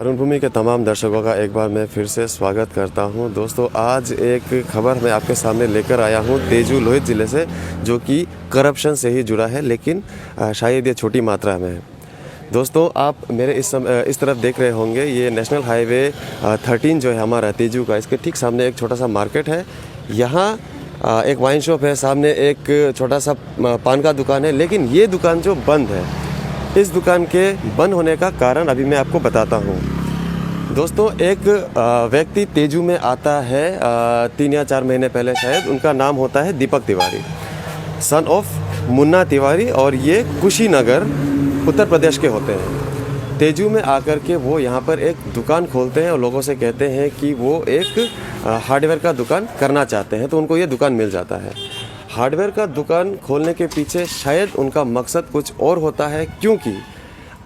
अरुण भूमि के तमाम दर्शकों का एक बार मैं फिर से स्वागत करता हूं। दोस्तों, आज एक खबर मैं आपके सामने लेकर आया हूं तेजू लोहित ज़िले से, जो कि करप्शन से ही जुड़ा है, लेकिन शायद ये छोटी मात्रा में है। दोस्तों, आप मेरे इस तरफ देख रहे होंगे, ये नेशनल हाईवे 13 जो है हमारा तेजू का, इसके ठीक सामने एक छोटा सा मार्केट है। यहाँ एक वाइन शॉप है, सामने एक छोटा सा पान का दुकान है, लेकिन ये दुकान जो बंद है, इस दुकान के बंद होने का कारण अभी मैं आपको बताता हूँ। दोस्तों, एक व्यक्ति तेजू में आता है 3 या 4 महीने पहले शायद। उनका नाम होता है दीपक तिवारी, सन ऑफ मुन्ना तिवारी, और ये कुशीनगर उत्तर प्रदेश के होते हैं। तेजू में आकर के वो यहाँ पर एक दुकान खोलते हैं और लोगों से कहते हैं कि वो एक हार्डवेयर का दुकान करना चाहते हैं, तो उनको ये दुकान मिल जाता है। हार्डवेयर का दुकान खोलने के पीछे शायद उनका मकसद कुछ और होता है, क्योंकि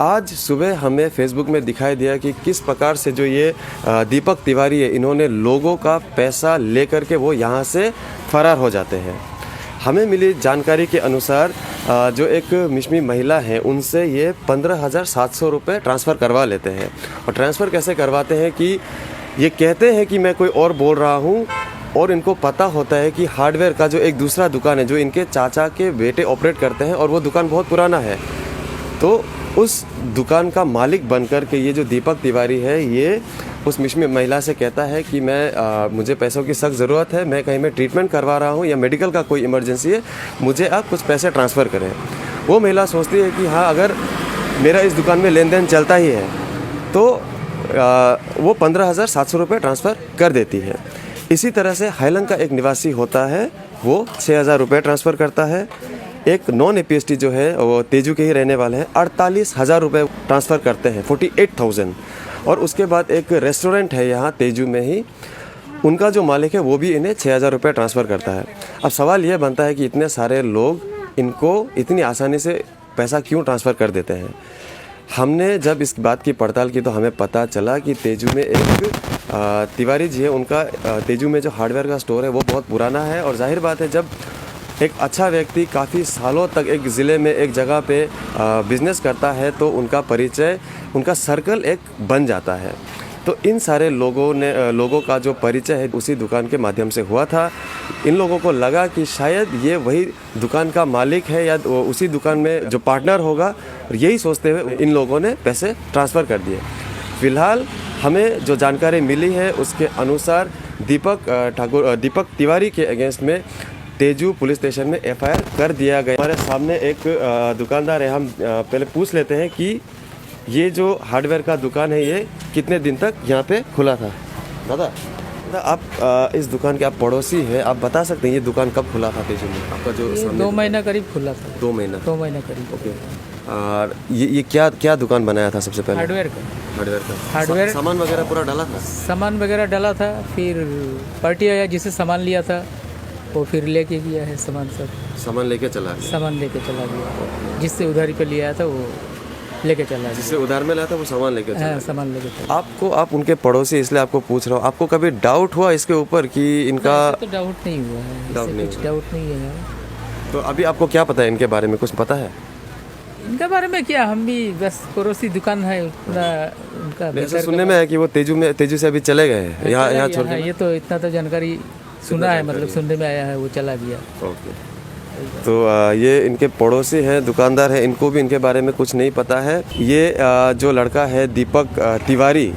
आज सुबह हमें फेसबुक में दिखाई दिया कि किस प्रकार से जो ये दीपक तिवारी है, इन्होंने लोगों का पैसा लेकर के वो यहाँ से फरार हो जाते हैं। हमें मिली जानकारी के अनुसार जो एक मिश्मी महिला है, उनसे ये 15,700 रुपये ट्रांसफ़र करवा लेते हैं। और ट्रांसफ़र कैसे करवाते हैं कि ये कहते हैं कि मैं कोई और बोल रहा हूँ, और इनको पता होता है कि हार्डवेयर का जो एक दूसरा दुकान है, जो इनके चाचा के बेटे ऑपरेट करते हैं, और वो दुकान बहुत पुराना है। तो उस दुकान का मालिक बनकर के ये जो दीपक तिवारी है, ये उस मिश्मी महिला से कहता है कि मुझे पैसों की सख्त ज़रूरत है, मैं कहीं में ट्रीटमेंट करवा रहा हूँ या मेडिकल का कोई इमरजेंसी है, मुझे आप कुछ पैसे ट्रांसफ़र करें। वो महिला सोचती है कि हाँ, अगर मेरा इस दुकान में लेन देन चलता ही है तो वो 15,700 रुपये ट्रांसफ़र कर देती है। इसी तरह से हाईलंग का एक निवासी होता है, वो 6,000 रुपये ट्रांसफ़र करता है। एक नॉन एपीएसटी जो है, वो तेजू के ही रहने वाले हैं, 48,000 रुपये ट्रांसफ़र करते हैं, 48,000। और उसके बाद एक रेस्टोरेंट है यहाँ तेजू में ही, उनका जो मालिक है वो भी इन्हें 6,000 रुपये ट्रांसफ़र करता है। अब सवाल ये बनता है कि इतने सारे लोग इनको इतनी आसानी से पैसा क्यों ट्रांसफ़र कर देते हैं। हमने जब इस बात की पड़ताल की तो हमें पता चला कि तेजू में एक तिवारी जी है, उनका तेजू में जो हार्डवेयर का स्टोर है वो बहुत पुराना है। और जाहिर बात है, जब एक अच्छा व्यक्ति काफ़ी सालों तक एक ज़िले में एक जगह पे बिज़नेस करता है, तो उनका परिचय, उनका सर्कल एक बन जाता है। तो इन सारे लोगों का जो परिचय है उसी दुकान के माध्यम से हुआ था। इन लोगों को लगा कि शायद ये वही दुकान का मालिक है या उसी दुकान में जो पार्टनर होगा, यही सोचते हुए इन लोगों ने पैसे ट्रांसफ़र कर दिए। फ़िलहाल हमें जो जानकारी मिली है उसके अनुसार दीपक तिवारी के अगेंस्ट में तेजू पुलिस स्टेशन में एफआईआर कर दिया गया। हमारे सामने एक दुकानदार है, हम पहले पूछ लेते हैं कि ये जो हार्डवेयर का दुकान है ये कितने दिन तक यहाँ पे खुला था। दादा, आप इस दुकान के आप पड़ोसी हैं, आप बता सकते हैं ये दुकान कब खुला था तेजू में? आपका जो 2 महीना करीब खुला था। 2 महीना? 2 महीना करीब। ओके। और ये क्या दुकान बनाया था सबसे पहले? हार्डवेयर का। हार्डवेयर सामान वगैरह पूरा डाला था? सामान वगैरह डाला था, फिर पार्टी आया जिसे सामान लिया था वो फिर लेके गया है सामान, सब सामान लेके चला गया? सामान लेके चला गया। जिससे उधारी पे लिया था वो लेके चला गया। जिससे उधार में लाया था वो सामान लेके चला? हाँ, सामान लेके चला। आप उनके पड़ोसी, इसलिए आपको पूछ रहा हूँ, आपको कभी डाउट हुआ इसके ऊपर कि इनका? तो डाउट नहीं हुआ है, डाउट नहीं है। तो अभी आपको क्या पता है इनके बारे में, कुछ पता है इनके बारे में? क्या, हम भी बस पड़ोसी दुकान है पूरा उनका। ऐसा सुनने में है कि वो तेजू से अभी चले गए हैं, यहाँ छोड़ के? ये तो इतना तो जानकारी सुना है, मतलब सुनने में आया है, वो चला गया। ओके। तो ये इनके पड़ोसी हैं, दुकानदार हैं, इनको भी इनके बारे में कुछ नहीं पता है। ये जो लड़का है दीपक तिवारी,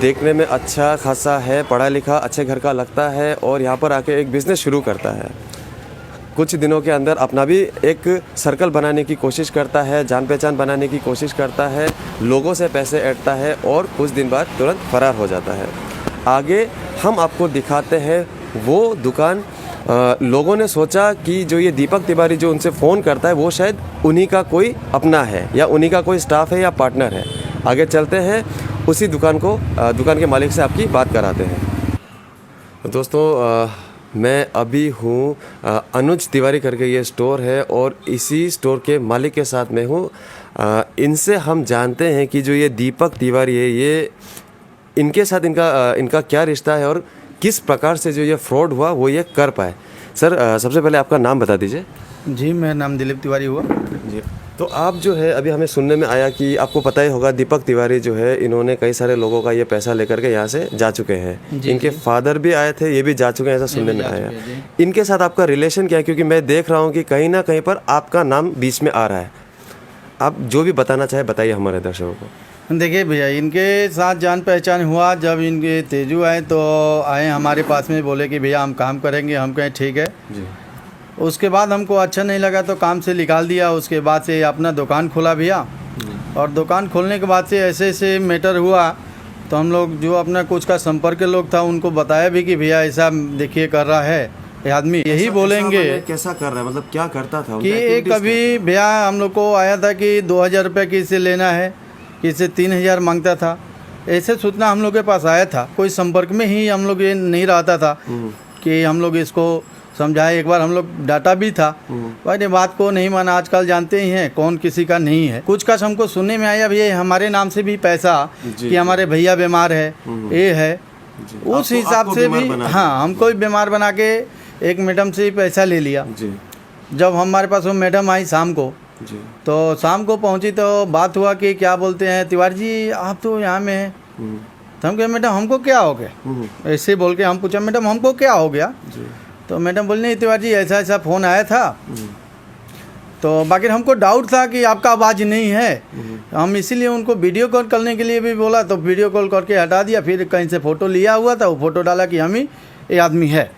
देखने में अच्छा खासा है, पढ़ा लिखा, अच्छे घर का लगता है, और यहाँ पर आके एक बिज़नेस शुरू करता है। कुछ दिनों के अंदर अपना भी एक सर्कल बनाने की कोशिश करता है, जान पहचान बनाने की कोशिश करता है, लोगों से पैसे ऐंठता है, और कुछ दिन बाद तुरंत फरार हो जाता है। आगे हम आपको दिखाते हैं वो दुकान। लोगों ने सोचा कि जो ये दीपक तिवारी जो उनसे फ़ोन करता है वो शायद उन्हीं का कोई अपना है, या उन्हीं का कोई स्टाफ है या पार्टनर है। आगे चलते हैं, उसी दुकान के मालिक से आपकी बात कराते हैं। दोस्तों, मैं अभी हूँ अनुज तिवारी करके ये स्टोर है, और इसी स्टोर के मालिक के साथ मैं हूँ। इनसे हम जानते हैं कि जो ये दीपक तिवारी है, ये इनके साथ इनका क्या रिश्ता है, और किस प्रकार से जो ये फ्रॉड हुआ वो ये कर पाए। सर, सबसे पहले आपका नाम बता दीजिए। जी, मेरा नाम दिलीप तिवारी हुआ। जी, तो आप जो है अभी हमें सुनने में आया कि आपको पता ही होगा दीपक तिवारी जो है इन्होंने कई सारे लोगों का ये पैसा लेकर के यहाँ से जा चुके हैं। इनके फादर भी आए थे, ये भी जा चुके हैं, ऐसा सुनने में आया। इनके साथ आपका रिलेशन क्या है, क्योंकि मैं देख रहा हूँ कि कहीं ना कहीं पर आपका नाम बीच में आ रहा है। आप जो भी बताना चाहे बताइए हमारे दर्शकों को। देखिए भैया, इनके साथ जान पहचान हुआ जब इनके तेजू आए तो आए हमारे पास में, बोले कि भैया हम काम करेंगे। हम कहें ठीक है जी। उसके बाद हमको अच्छा नहीं लगा तो काम से निकाल दिया। उसके बाद से अपना दुकान खोला भैया, और दुकान खोलने के बाद से ऐसे ऐसे मैटर हुआ तो हम लोग जो अपना कुछ का संपर्क के लोग था उनको बताया भी कि भैया ऐसा देखिए कर रहा है ये आदमी। यही बोलेंगे कैसा कर रहा है, मतलब क्या करता था कि एक कभी भैया हम लोग को आया था कि 2000 रुपये किसी लेना है, किसी 3000 मांगता था। ऐसे सूचना हम लोग के पास आया था, कोई संपर्क में ही हम लोग ये नहीं रहता था कि हम लोग इसको समझाए। एक बार हम लोग डाटा भी था, पर बात को नहीं माना। आजकल जानते ही हैं कौन किसी का नहीं है। कुछ का हमको सुनने में आया भैया हमारे नाम से भी पैसा कि हमारे भैया बीमार है, ये है, उस हिसाब से भी हाँ हमको भी बीमार बना के एक मैडम से पैसा ले लिया। जब हमारे पास वो मैडम आई शाम को, तो शाम को पहुंची तो बात हुआ कि क्या बोलते हैं तिवारी जी आप तो यहाँ में हैं। तो हम कहे मैडम हमको क्या हो गया, ऐसे बोल के हम पूछा मैडम हमको क्या हो गया। तो मैडम बोली नहीं तिवारी जी ऐसा ऐसा फ़ोन आया था, तो बाकी हमको डाउट था कि आपका आवाज़ नहीं है। हम इसीलिए उनको वीडियो कॉल करने के लिए भी बोला, तो वीडियो कॉल करके हटा दिया। फिर कहीं से फ़ोटो लिया हुआ था, वो फ़ोटो डाला कि हम ही ये आदमी है।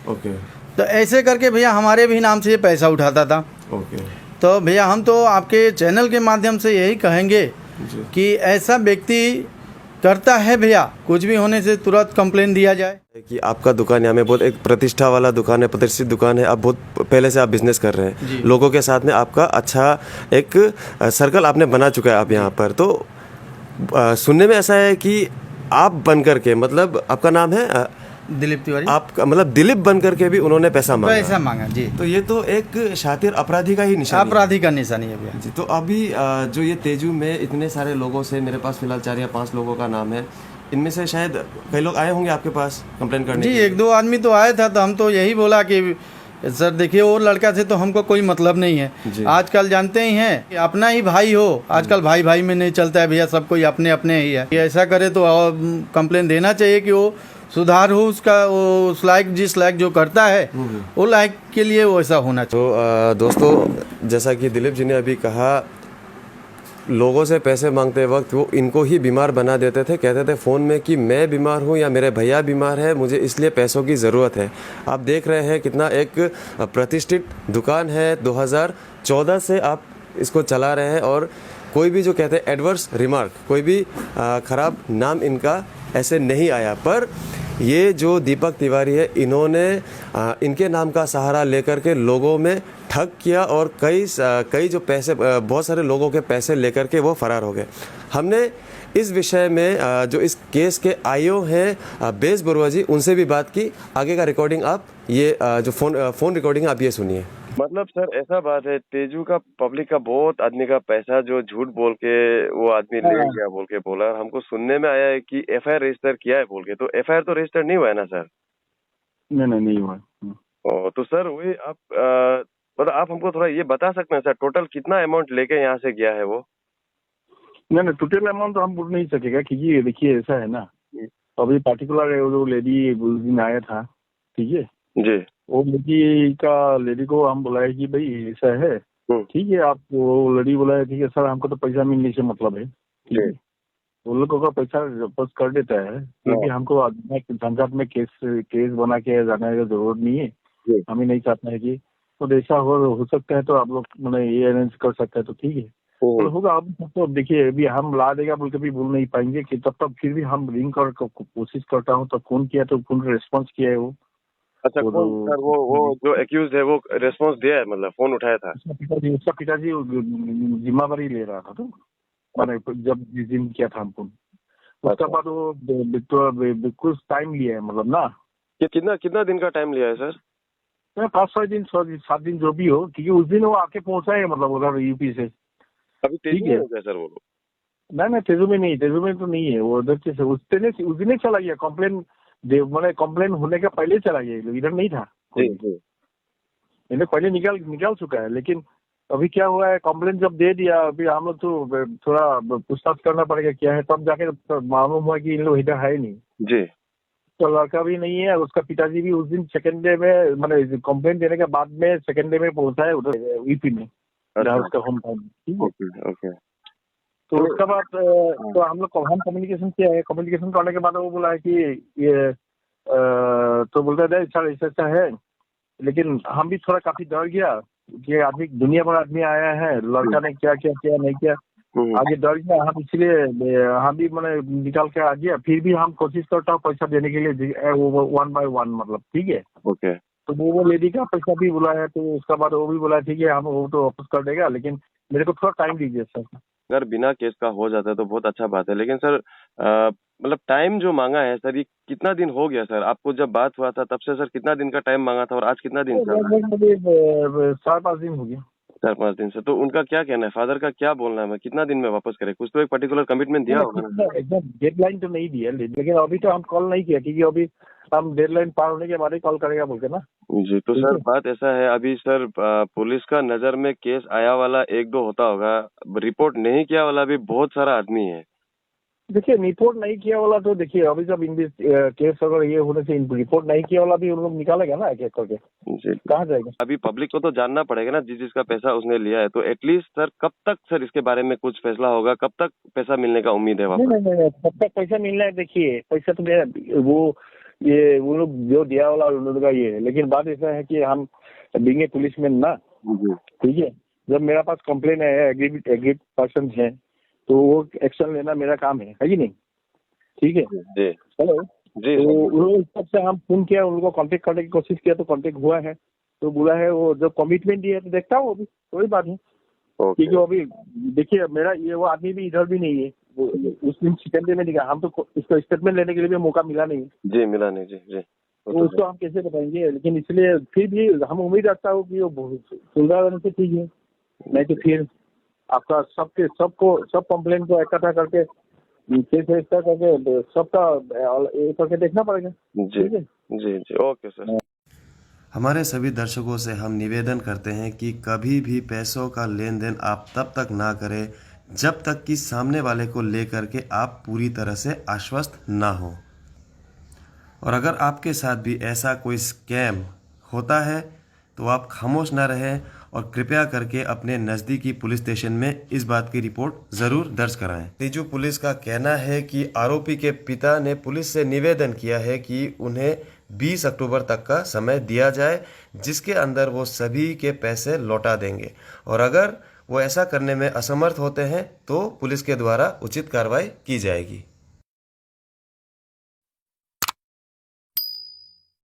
तो ऐसे करके भैया हमारे भी नाम से ये पैसा उठाता था। तो भैया हम तो आपके चैनल के माध्यम से यही कहेंगे कि ऐसा व्यक्ति करता है भैया, कुछ भी होने से तुरंत कंप्लेन दिया जाए। कि आपका दुकान यहाँ में बहुत एक प्रतिष्ठा वाला दुकान है, प्रतिष्ठित दुकान है, आप बहुत पहले से आप बिजनेस कर रहे हैं, लोगों के साथ में आपका अच्छा एक सर्कल आपने बना चुका है आप यहाँ पर। तो सुनने में ऐसा है कि आप बन करके, मतलब आपका नाम है दिलीप तिवारी, आपका मतलब दिलीप बन करके भी उन्होंने पैसा मांगा जी। तो ये तो एक शातिर अपराधी का ही निशानी है। अपराधी का निशानी है भैया जी। तो अभी जो ये तेजू में इतने सारे लोगों से, मेरे पास फिलहाल 4 या 5 लोगों का नाम है, इनमें से शायद कई लोग आए होंगे आपके पास कंप्लेन करने जी। 1-2 आदमी तो आया था, तो हम तो यही बोला कि सर देखिए वो लड़का से तो हमको कोई मतलब नहीं है। आजकल जानते ही हैं अपना ही भाई हो, आजकल भाई भाई में नहीं चलता है भैया, सब कोई अपने अपने ही है। ऐसा करे तो कंप्लेन देना चाहिए कि वो सुधार हो उसका, वो उस लायक जिस लायक जो करता है वो लायक के लिए वो ऐसा होना चाहिए। तो दोस्तों जैसा कि दिलीप जी ने अभी कहा, लोगों से पैसे मांगते वक्त वो इनको ही बीमार बना देते थे, कहते थे फ़ोन में कि मैं बीमार हूँ या मेरे भैया बीमार है, मुझे इसलिए पैसों की ज़रूरत है। आप देख रहे हैं कितना एक प्रतिष्ठित दुकान है, 2014 से आप इसको चला रहे हैं, और कोई भी जो कहते हैं एडवर्स रिमार्क, कोई भी ख़राब नाम इनका ऐसे नहीं आया। पर ये जो दीपक तिवारी है, इन्होंने इनके नाम का सहारा लेकर के लोगों में ठग किया, और कई जो पैसे, बहुत सारे लोगों के पैसे लेकर के वो फरार हो गए। हमने इस विषय में जो इस केस के आईओ हैं बेस बरुआ जी, उनसे भी बात की। आगे का रिकॉर्डिंग आप ये जो फ़ोन रिकॉर्डिंग आप ये सुनिए। मतलब सर ऐसा बात है, तेजू का पब्लिक का बहुत आदमी का पैसा जो झूठ बोल के वो आदमी ले गया बोल के बोला, और हमको सुनने में आया है कि एफआईआर रजिस्टर किया है बोल के। तो एफआईआर तो रजिस्टर नहीं हुआ है ना सर? नहीं हुआ। तो सर वही आप मतलब आप हमको थोड़ा ये बता सकते हैं सर, टोटल कितना अमाउंट लेके यहाँ से गया है वो? नहीं टोटल अमाउंट तो हम बोल नहीं सकेगा, क्योंकि देखिए ऐसा है ना, अभी पार्टिकुलर वो लेडी उस दिन आया था, ठीक है जी, वो लेडी को हम बुलाए कि भाई ऐसा है, ठीक है आप, वो लेडी बुलाया ठीक है सर हमको तो पैसा मिलने से मतलब है, ठीक है उन लोगों का पैसा वापस कर देता है, क्योंकि हमको झंझट में केस बना के जाने की जरूरत नहीं है। हम ही नहीं चाहते हैं कि तो ऐसा हो सकता है, तो आप लोग मतलब ये अरेंज कर सकते हैं तो ठीक है, तो होगा। अब तो देखिए अभी हम ला देगा बोल के भी बोल नहीं पाएंगे कि तब तक फिर भी हम रिंग कर कोशिश करता हूँ, तो फोन किया तो फोन रिस्पॉन्स किया है वो। अच्छा कौन सर? वो जो एक्यूज है वो रिस्पॉन्स दिया है, मतलब फोन उठाया था? उसका पिताजी जिम्मेवारी ले रहा था, तो मैंने जब जिस दिन किया था हमको, उसके बाद वो कुछ टाइम लिया है, मतलब ना कितना दिन का टाइम लिया है सर? 5-6 दिन 7 दिन जो भी हो, क्योंकि उस दिन वो आके पहुंचा है, मतलब उधर यूपी से। अभी तेजू में हो गया सर वो? नहीं तेजू में नहीं, तेजू में तो नहीं है वो, उधर से उस दिन ही चला गया। कंप्लेन मैंने कंप्लेन होने के पहले चला गया, इधर नहीं था। इन्हें पहले निकाल चुका है, लेकिन अभी क्या हुआ है, कंप्लेंट जब दे दिया, अभी हम लोग तो थोड़ा पूछताछ करना पड़ेगा क्या है, तब जाके तो मालूम हुआ कि इन लोग इधर है ही नहीं। जी। तो लड़का भी नहीं है, उसका पिताजी भी उस दिन सेकेंड डे में, मतलब कंप्लेंट देने के बाद में सेकेंड डे में पहुंचा है उधर यूपी में, जहाँ उसका होम टाउन। ठीक है, ओके ओके। तो उसके बाद तो हम लोग हम कम्युनिकेशन किया है। कम्युनिकेशन करने के बाद वो बोला है कि ये तो बोलते थे सर ऐसा है, लेकिन हम भी थोड़ा काफी डर गया कि आदमी दुनिया भर आदमी आया है, लड़का ने क्या क्या किया नहीं किया, आगे डर गया हम, इसलिए हम भी मैंने निकाल के आ गया। फिर भी हम कोशिश करता हूँ पैसा देने के लिए, वो 1 by 1 मतलब। ठीक है, ओके। तो वो लेडी का पैसा भी बोला है, तो उसके बाद वो भी बोला ठीक है हम वो तो वापस कर देगा, लेकिन मेरे को थोड़ा टाइम दीजिए सर। अगर बिना केस का हो जाता है तो बहुत अच्छा बात है, लेकिन सर मतलब टाइम जो मांगा है सर, ये कितना दिन हो गया सर? आपको जब बात हुआ था तब से सर कितना दिन का टाइम मांगा था और आज कितना दिन चल रहा है? लगभग 4-5 दिन हो गया। 4-5 दिन से। तो उनका क्या कहना है, फादर का क्या बोलना है, मैं कितना दिन में वापस करे? कुछ तो एक पर्टिकुलर कमिटमेंट दिया होगा ना? एकदम डेडलाइन तो नहीं दिया, लेकिन अभी तो हम कॉल नहीं किया, क्योंकि अभी हम डेडलाइन पार होने के बाद ही कॉल करेगा बोल के ना। जी। तो सर बात ऐसा है, अभी सर पुलिस का नजर में केस आया वाला 1-2 होता होगा, रिपोर्ट नहीं किया वाला भी बहुत सारा आदमी है। देखिए, रिपोर्ट नहीं किया वाला तो देखिए अभी जब केस अगर ये होने से रिपोर्ट नहीं किया वाला भी उन लोग निकालेगा ना एक एक करके, जी। कहाँ जाएगा? अभी पब्लिक को तो जानना पड़ेगा ना जिस जिसका पैसा उसने लिया है, तो एटलीस्ट सर कब तक सर इसके बारे में कुछ फैसला होगा, कब तक पैसा मिलने का उम्मीद है नहीं वापस? नहीं नहीं, तब तक पैसा मिलना है। देखिए पैसा तो मेरा वो लोग जो दिया वाला उन लोगों का ये है, लेकिन बात ऐसा है कि हम बीइंग ए पुलिसमैन ना, जी। ठीक है, जब मेरा पास कंप्लेन है, एग्रीड पर्सन है, तो वो एक्शन लेना मेरा काम है कि नहीं? ठीक है, जी। हेलो जी। तो उन लोगों हिसाब से हम फोन किया, उन लोगों को कांटेक्ट करने की कोशिश किया, तो कांटेक्ट हुआ है, तो बोला है वो जब कमिटमेंट दिया है तो देखता हूँ, अभी कोई बात नहीं। ओके। क्योंकि अभी देखिए मेरा ये वो आदमी भी इधर भी नहीं है, वो उस दिन सेकेंड डे में दिखा, हम तो इसका स्टेटमेंट लेने के लिए भी मौका मिला नहीं। जी मिला नहीं। जी जी। तो उसको हम कैसे बताएंगे, लेकिन इसलिए फिर भी हम उम्मीद रखता हूँ कि वो सुलझा देने से ठीक है, नहीं तो फिर आपका सब कंप्लेन को इकट्ठा करके केस रजिस्टर करके सबका ये करके देखना पड़ेगा। जी ठीक है? जी जी। Okay sir. हमारे सभी दर्शकों से हम निवेदन करते हैं कि कभी भी पैसों का लेन देन आप तब तक ना करें जब तक कि सामने वाले को लेकर के आप पूरी तरह से आश्वस्त ना हो। और अगर आपके साथ भी ऐसा कोई स्कैम होता है तो आप खामोश ना रहें और कृपया करके अपने नज़दीकी पुलिस स्टेशन में इस बात की रिपोर्ट ज़रूर दर्ज कराएं। तेजू पुलिस का कहना है कि आरोपी के पिता ने पुलिस से निवेदन किया है कि उन्हें 20 अक्टूबर तक का समय दिया जाए, जिसके अंदर वो सभी के पैसे लौटा देंगे, और अगर वो ऐसा करने में असमर्थ होते हैं तो पुलिस के द्वारा उचित कार्रवाई की जाएगी।